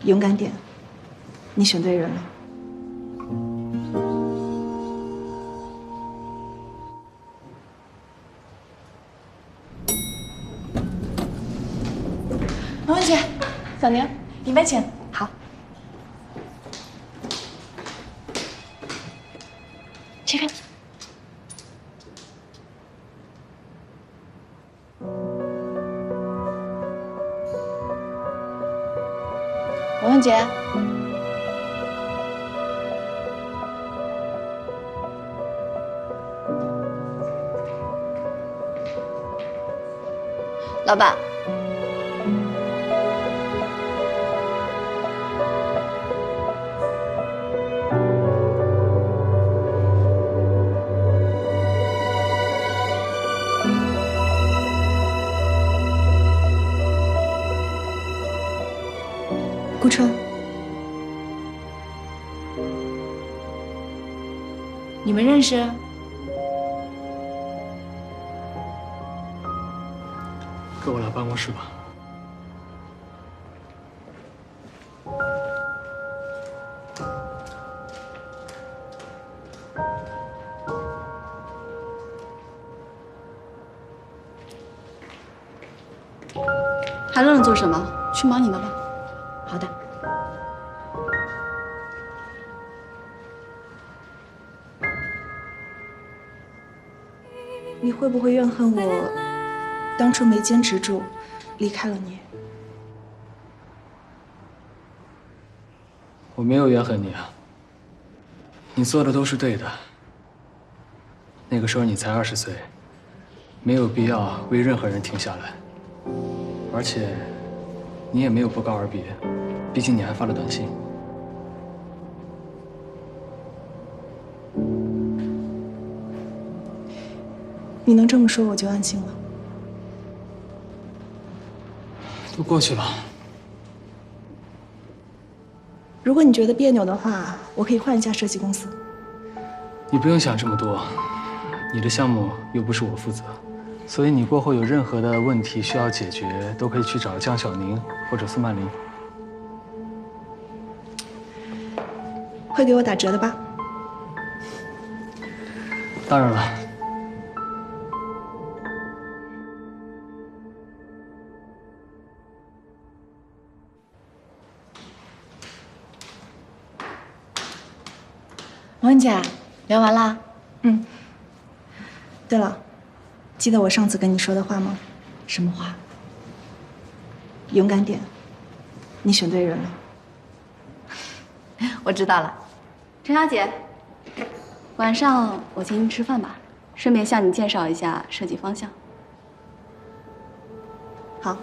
勇敢点，你选对人了。王文姐，小宁，里面请。好。这边。王文姐。老板。顾川，你们认识？跟我来办公室吧。还愣着做什么？去忙你的吧。好的。你会不会怨恨我当初没坚持住，离开了你？我没有怨恨你啊，你做的都是对的。那个时候你才20岁，没有必要为任何人停下来，而且你也没有不告而别，毕竟你还发了短信。你能这么说，我就安心了。都过去了。如果你觉得别扭的话，我可以换一家设计公司。你不用想这么多，你的项目又不是我负责，所以你过后有任何的问题需要解决，都可以去找江小宁或者苏曼玲。会给我打折的吧？当然了。王文姐，聊完啦？嗯。对了，记得我上次跟你说的话吗？什么话？勇敢点，你选对人了。我知道了。陈小姐，晚上我请你吃饭吧，顺便向你介绍一下设计方向。好。